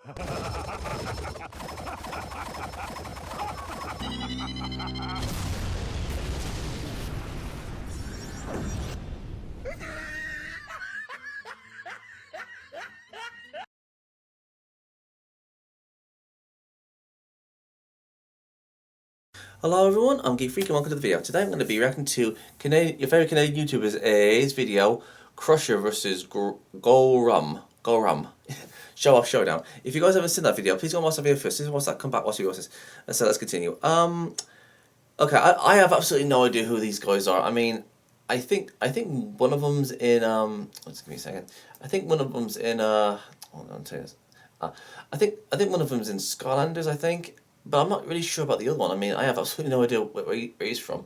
Hello everyone, I'm Geek Freak and welcome to the video. Today I'm going to be reacting to your favourite Canadian YouTuber's A's video, Crusher vs Gorem. Show Off Showdown. If you guys haven't seen that video, please go and watch that video first. Once that, come back, watch the video first. So let's continue. Okay, I have absolutely no idea who these guys are. I mean, I think one of them's in just give me a second. I think one of them's in hold on, I'll tell you this. I think one of them's in Skylanders, I think. But I'm not really sure about the other one. I mean, I have absolutely no idea where he's from.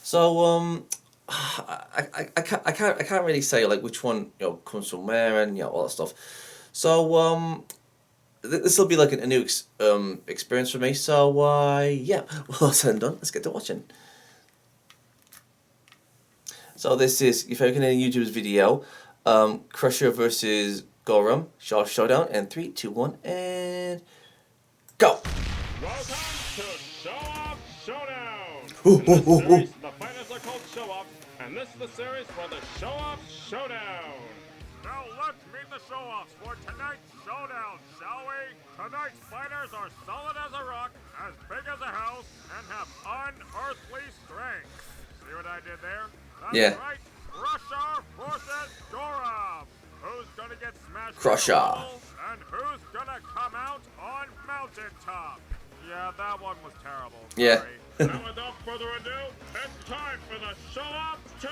So I can't really say like which one comes from where and all that stuff. So this will be like a new experience for me. So yeah, well that's said and done. Let's get to watching. So this is your favorite Canadian YouTuber's video, Crusher versus Gorem, SHOWOFF Showdown, and 3, 2, 1, and go. Welcome to SHOWOFF Showdown! In this series, the fighters are called SHOWOFF, and this is the series for the SHOWOFF Showdown. Now let's meet the SHOWOFFs for tonight's showdown, shall we? Tonight's fighters are solid as a rock, as big as a house, and have unearthly strength. See what I did there? That's right, Crusher versus Gorem. Who's gonna get smashed Crusher. and who's gonna come out on mountaintop? Yeah, that one was terrible. Yeah. Now without further ado, it's time for the SHOWOFF 2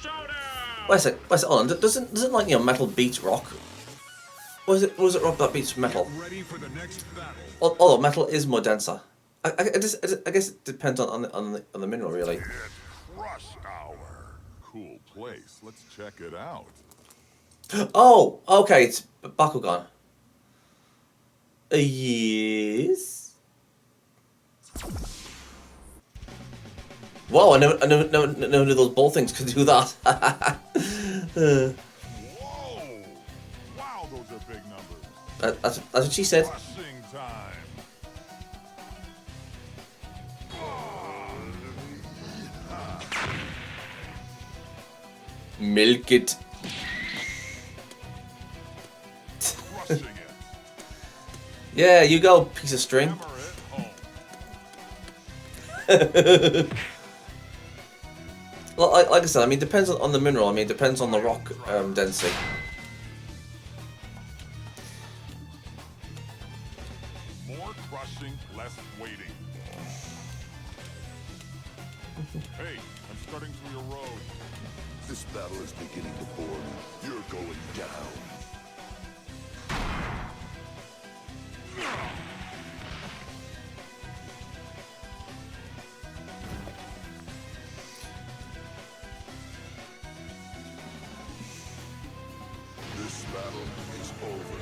Showdown! Wait a sec, hold on. Doesn't like metal beat rock? Was it rock that beats metal? Get ready for the next battle. Although metal is more denser. I guess it depends on the mineral really. It's Crush Hour. Cool place. Let's check it out. Oh, okay, it's Bakugan. Yes. Whoa, I never knew those ball things could do that. Whoa! Wow, those are big numbers. That's what she said. Crushing time. Milk it. Crushing it. Yeah, you go, piece of string. Hammer it home. Like I said, I mean, it depends on the mineral. I mean, it depends on the rock density. More crushing, less waiting. Hey, I'm starting to erode. This battle is beginning to bore me. You're going down. This battle is over.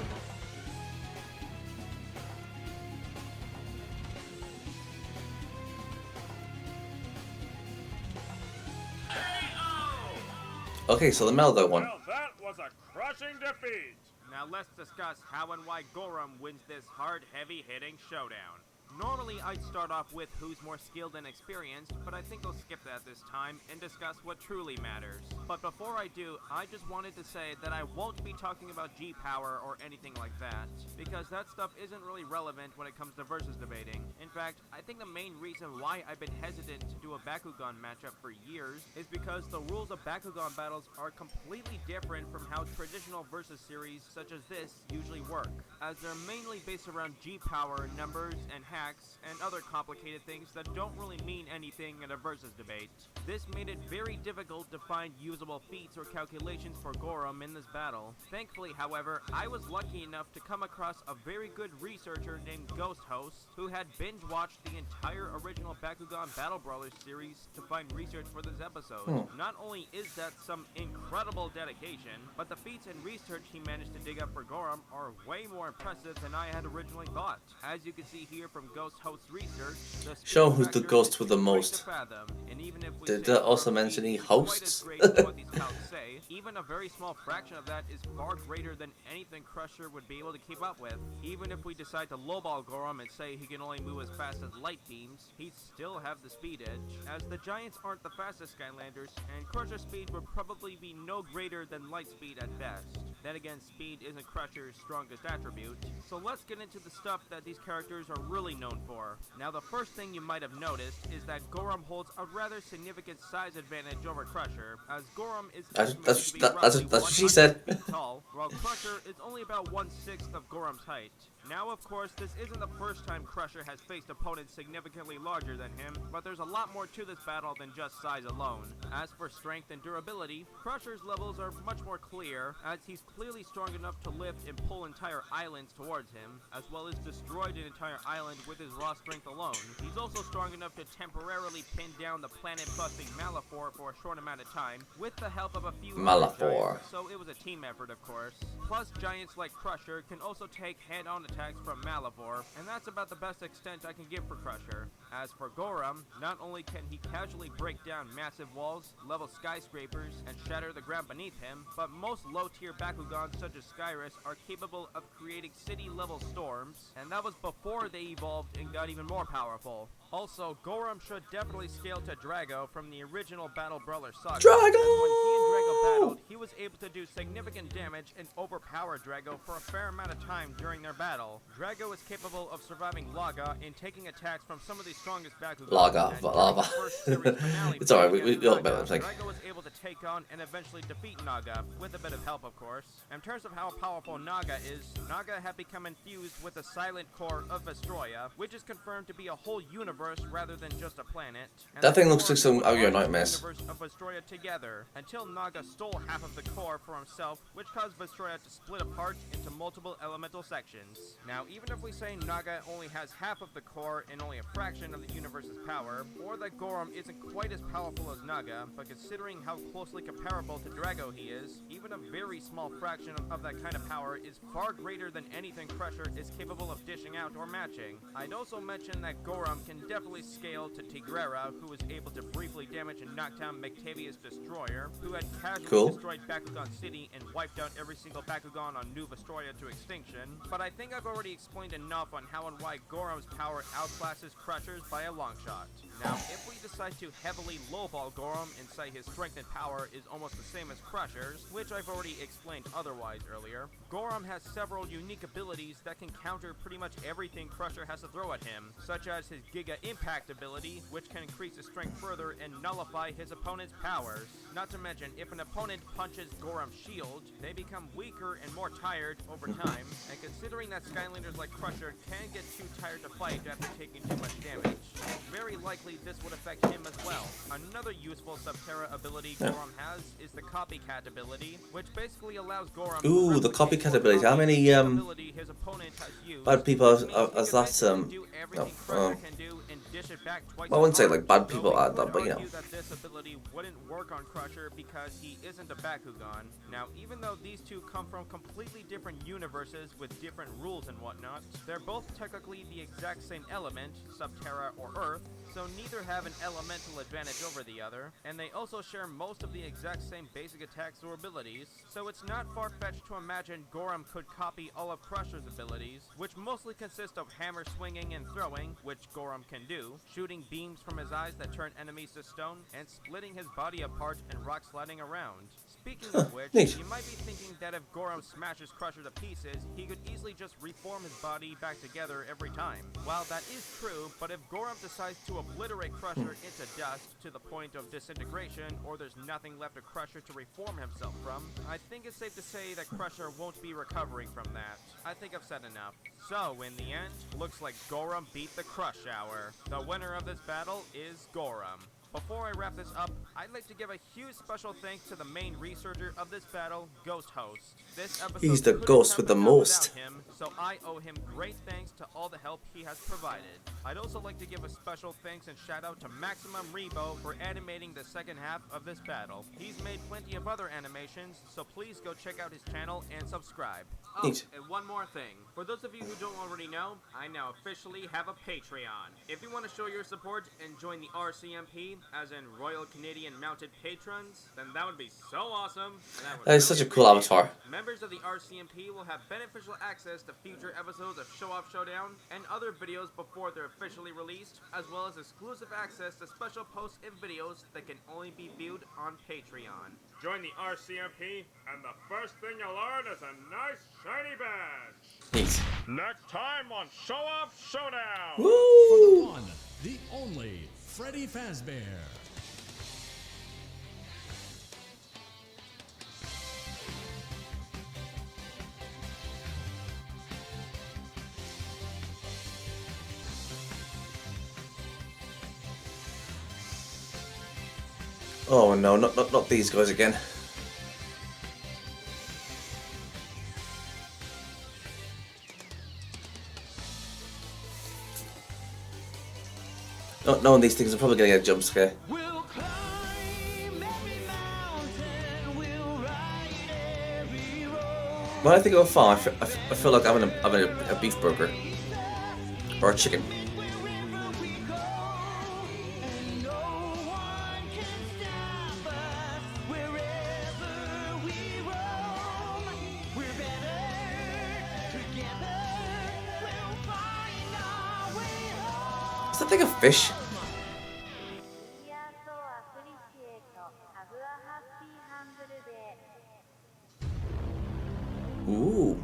Okay, so the Melgo one. Well, that was a crushing defeat. Now let's discuss how and why Gorem wins this hard, heavy-hitting showdown. Normally, I'd start off with who's more skilled and experienced, but I think I'll skip that this time and discuss what truly matters. But before I do, I just wanted to say that I won't be talking about G-Power or anything like that, because that stuff isn't really relevant when it comes to versus debating. In fact, I think the main reason why I've been hesitant to do a Bakugan matchup for years is because the rules of Bakugan battles are completely different from how traditional versus series such as this usually work, as they're mainly based around G-Power, numbers, and hacks, and other complicated things that don't really mean anything in a versus debate. This made it very difficult to find usable feats or calculations for Gorem in this battle. Thankfully, however, I was lucky enough to come across a very good researcher named Ghost Host, who had binge-watched the entire original Bakugan Battle Brawlers series to find research for this episode. Not only is that some incredible dedication, but the feats and research he managed to dig up for Gorem are way more impressive than I had originally thought. As you can see here from Ghost hosts research, the Show speed who's the factor ghost is with the too great most. to fathom, and even if we Did say that also Gorem mention he speed is quite as hosts? great as what these scouts say, even a very small fraction of that is far greater than anything Crusher would be able to keep up with. Even if we decide to lowball Gorem and say he can only move as fast as light beams, he'd still have the speed edge, as the Giants aren't the fastest Skylanders, and Crusher's speed would probably be no greater than light speed at best. Then again, speed isn't Crusher's strongest attribute, so let's get into the stuff that these characters are really known for. Now, the first thing you might have noticed is that Gorem holds a rather significant size advantage over Crusher, as Gorem is estimated to be roughly That's what she said. 100 feet tall, while Crusher is only about 1/6 of Gorem's height. Now, of course, this isn't the first time Crusher has faced opponents significantly larger than him, but there's a lot more to this battle than just size alone. As for strength and durability, Crusher's levels are much more clear, as he's clearly strong enough to lift and pull entire islands towards him, as well as destroyed an entire island with his raw strength alone. He's also strong enough to temporarily pin down the planet-busting Malafor for a short amount of time, with the help of a few other Malafor. giants, so it was a team effort, of course. Plus, giants like Crusher can also take head-on attacks from Malivore, and that's about the best extent I can give for Crusher. As for Gorem, not only can he casually break down massive walls, level skyscrapers, and shatter the ground beneath him, but most low-tier Bakugans such as Skyrus are capable of creating city-level storms, and that was before they evolved and got even more powerful. Also, Gorem should definitely scale to Drago from the original Battle Brawler saga. Drago! When he and Drago battled, he was able to do significant damage and overpower Drago for a fair amount of time during their battle. Drago is capable of surviving Laga and taking attacks from some of the strongest Bakugans. Laga, and lava. during the first series finale It's alright, fight we against got a bit Naga, of like. Drago was able to take on and eventually defeat Naga, with a bit of help, of course. In terms of how powerful Naga is, Naga had become infused with the silent core of Vestroia, which is confirmed to be a whole universe rather than just a planet. And That thing the looks like core some would of your bind the nightmares. universe of Vestroia together, until Naga stole half of the core for himself, which caused Vestroia to split apart into multiple elemental sections. Now, even if we say Naga only has half of the core and only a fraction of the universe's power, or that Gorem isn't quite as powerful as Naga, but considering how closely comparable to Drago he is, even a very small fraction of that kind of power is far greater than anything Crusher is capable of dishing out or matching. I'd also mention that Gorem can definitely scale to Tigrera, who was able to briefly damage and knock down Mectavia's Destroyer, who had casually destroyed Bakugan City and wiped out every single Bakugan on New Vestroia to extinction. But I think I've already explained enough on how and why Gorem's power outclasses Crusher's by a long shot. Now, if we decide to heavily lowball Gorem and say his strength and power is almost the same as Crusher's, which I've already explained otherwise earlier, Gorem has several unique abilities that can counter pretty much everything Crusher has to throw at him, such as his Giga Impact ability, which can increase his strength further and nullify his opponent's powers. Not to mention, if an opponent punches Gorem's shield, they become weaker and more tired over time, and considering that Skylanders like Crusher can get too tired to fight after taking too much damage, very likely this would affect him as well. Another useful Subterra ability Gorem has is the Copycat ability, which basically allows Gorem Ooh, the Copycat ability. How many ability his opponent has used. bad people Which means has he can that basically do everything Crusher oh. can do and dish it back twice Well, I wouldn't as say hard. like bad Though people we add that, would but you know. argue that this ability wouldn't work on Crusher because he isn't a Bakugan. Now, even though these two come from completely different universes with different rules and whatnot, they're both technically the exact same element, Subterra or Earth, so neither have an elemental advantage over the other, and they also share most of the exact same basic attacks or abilities, so it's not far-fetched to imagine Gorem could copy all of Crusher's abilities, which mostly consist of hammer swinging and throwing, which Gorem can do, shooting beams from his eyes that turn enemies to stone, and splitting his body apart and rock sliding around. Speaking of which, Neat. you might be thinking that if Gorem smashes Crusher to pieces, he could easily just reform his body back together every time. While that is true, but if Gorem decides to obliterate Crusher into dust to the point of disintegration, or there's nothing left of Crusher to reform himself from, I think it's safe to say that Crusher won't be recovering from that. I think I've said enough. So, in the end, looks like Gorem beat the Crush Hour. The winner of this battle is Gorem. Before I wrap this up, I'd like to give a huge special thanks to the main researcher of this battle, Ghost Host. This episode He's the couldn't ghost have with the been done most. without him, so I owe him great thanks to all the help he has provided. I'd also like to give a special thanks and shout out to Maximum Rebo for animating the second half of this battle. He's made plenty of other animations, so please go check out his channel and subscribe. Oh, Neat. and one more thing. For those of you who don't already know, I now officially have a Patreon. If you want to show your support and join the RCMP, as in Royal Canadian Mounted Patrons, then that would be so awesome. And I would That is really such a cool appreciate avatar. it. Members of the RCMP will have beneficial access to future episodes of Show Off Showdown and other videos before they're officially released, as well as exclusive access to special posts and videos that can only be viewed on Patreon. Join the RCMP, and the first thing you'll earn is a nice shiny badge. Neat. Next time on Show Off Showdown. For Woo! the one, the only Freddy Fazbear. Oh no, not these guys again. Not knowing these things, I'm probably gonna get a jump scare. We'll climb every mountain, we'll ride every road. When I think of a farm, I feel like I'm having a beef burger or a chicken. Wherever we go, and no one can stop us. Wherever we roam, we're better together. We'll find our way home. Is that thing a fish? Ooh.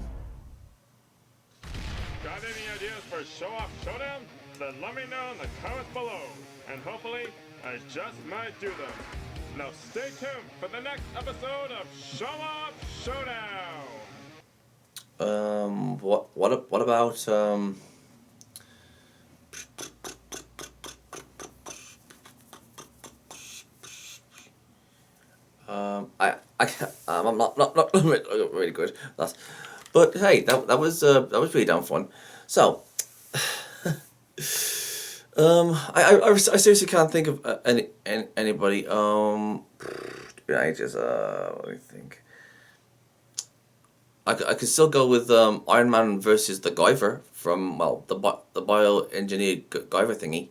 Got any ideas for Show Off Showdown? Then let me know in the comments below, and hopefully I just might do them. Now stay tuned for the next episode of Show Off Showdown. What about I'm not really good. But hey, that was really damn fun. So, I seriously can't think of anybody. I just let me think. I could still go with Iron Man versus the Guyver from the bioengineered Guyver thingy.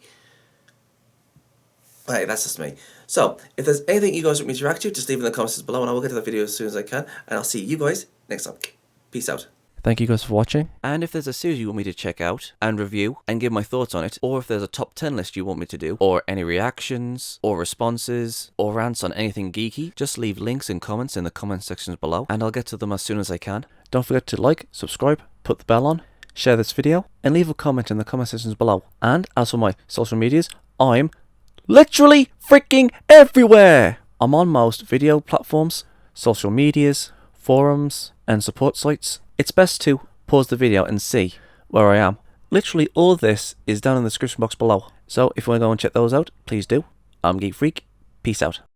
Hey, that's just me. So, if there's anything you guys want me to react to, just leave in the comments below and I will get to the video as soon as I can. And I'll see you guys next time. Peace out. Thank you guys for watching. And if there's a series you want me to check out and review and give my thoughts on it, or if there's a top 10 list you want me to do, or any reactions, or responses, or rants on anything geeky, just leave links and comments in the comment sections below and I'll get to them as soon as I can. Don't forget to like, subscribe, put the bell on, share this video, and leave a comment in the comment sections below. And as for my social medias, I'm literally freaking everywhere! I'm on most video platforms, social medias, forums, and support sites. It's best to pause the video and see where I am. Literally all this is down in the description box below. So if you want to go and check those out, please do. I'm Geek Freak. Peace out.